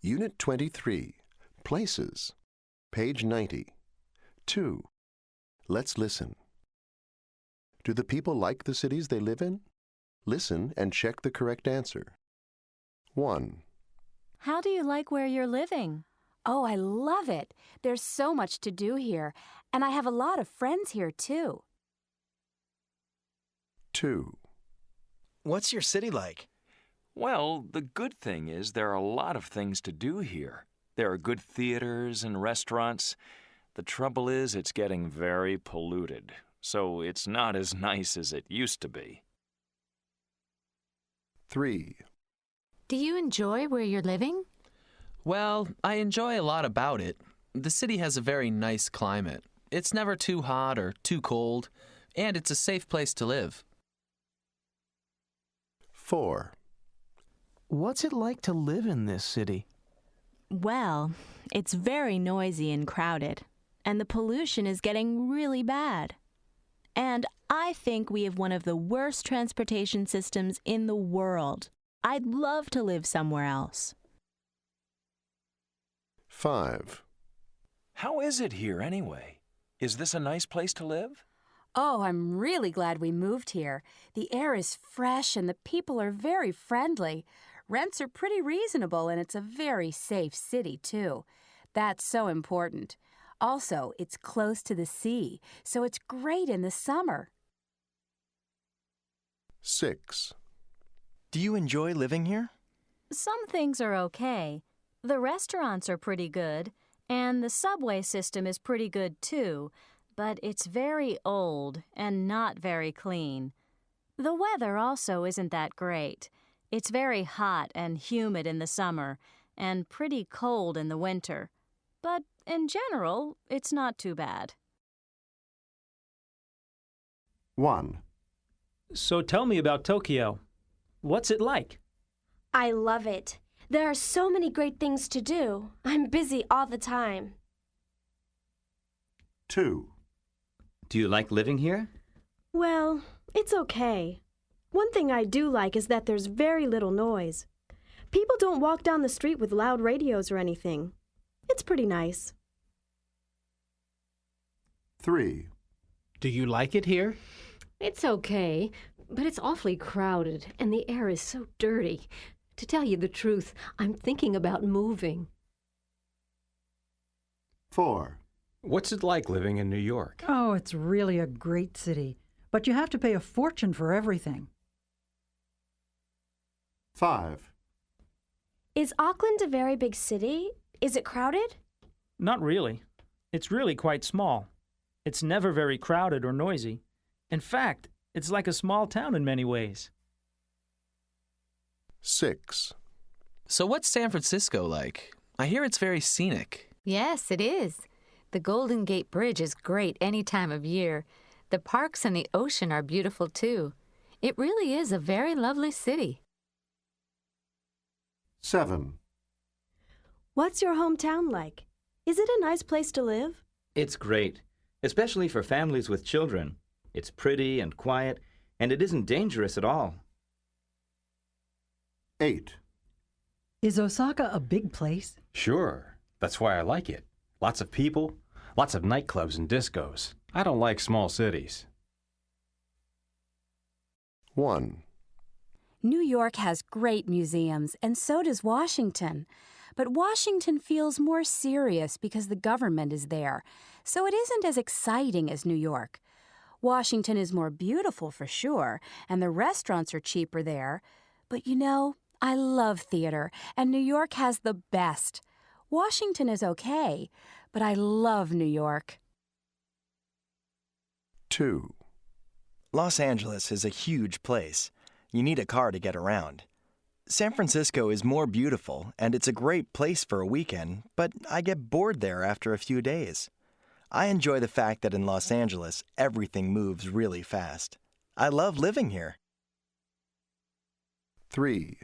Unit 23, Places, page 90. 2. Let's listen. Do the people like the cities they live in? Listen and check the correct answer. 1. How do you like where you're living? Oh, I love it. There's so much to do here, and I have a lot of friends here, too. 2. What's your city like? Well, the good thing is there are a lot of things to do here. There are good theaters and restaurants. The trouble is it's getting very polluted, so it's not as nice as it used to be. 3. Do you enjoy where you're living? Well, I enjoy a lot about it. The city has a very nice climate. It's never too hot or too cold, and it's a safe place to live. 4. What's it like to live in this city? Well, it's very noisy and crowded, and the pollution is getting really bad. And I think we have one of the worst transportation systems in the world. I'd love to live somewhere else. 5. How is it here anyway? Is this a nice place to live? Oh, I'm really glad we moved here. The air is fresh and the people are very friendly. Rents are pretty reasonable and it's a very safe city, too. That's so important. Also, it's close to the sea, so it's great in the summer. 6. Do you enjoy living here? Some things are okay. The restaurants are pretty good, and the subway system is pretty good, too. But it's very old and not very clean. The weather also isn't that great. It's very hot and humid in the summer and pretty cold in the winter. But in general, it's not too bad. 1. So tell me about Tokyo. What's it like? I love it. There are so many great things to do. I'm busy all the time. 2. Do you like living here? Well, it's okay. One thing I do like is that there's very little noise. People don't walk down the street with loud radios or anything. It's pretty nice. 3. Do you like it here? It's okay, but it's awfully crowded, and the air is so dirty. To tell you the truth, I'm thinking about moving. 4. What's it like living in New York? Oh, it's really a great city, but you have to pay a fortune for everything. 5. Is Auckland a very big city? Is it crowded? Not really. It's really quite small. It's never very crowded or noisy. In fact, it's like a small town in many ways. 6. So what's San Francisco like? I hear it's very scenic. Yes, it is. The Golden Gate Bridge is great any time of year. The parks and the ocean are beautiful, too. It really is a very lovely city. 7. What's your hometown like? Is it a nice place to live? It's great, especially for families with children. It's pretty and quiet, and it isn't dangerous at all. 8. Is Osaka a big place? Sure, that's why I like it. Lots of people, lots of nightclubs and discos. I don't like small cities. 1. New York has great museums, and so does Washington. But Washington feels more serious because the government is there, so it isn't as exciting as New York. Washington is more beautiful for sure, and the restaurants are cheaper there. But you know, I love theater, and New York has the best. Washington is okay, but I love New York. 2. Los Angeles is a huge place. You need a car to get around. San Francisco is more beautiful, and it's a great place for a weekend, but I get bored there after a few days. I enjoy the fact that in Los Angeles, everything moves really fast. I love living here. 3.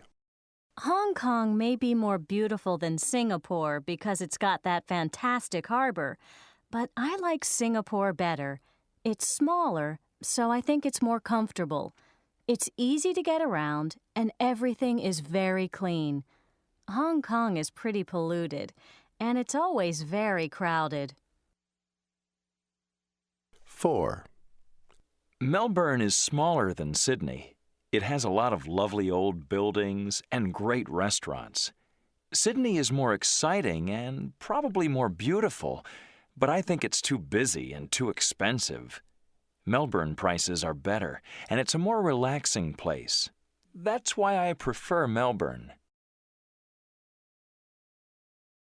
Hong Kong may be more beautiful than Singapore because it's got that fantastic harbor, but I like Singapore better. It's smaller, so I think it's more comfortable. It's easy to get around, and everything is very clean. Hong Kong is pretty polluted, and it's always very crowded. 4. Melbourne is smaller than Sydney. It has a lot of lovely old buildings and great restaurants. Sydney is more exciting and probably more beautiful, but I think it's too busy and too expensive. Melbourne prices are better, and it's a more relaxing place. That's why I prefer Melbourne.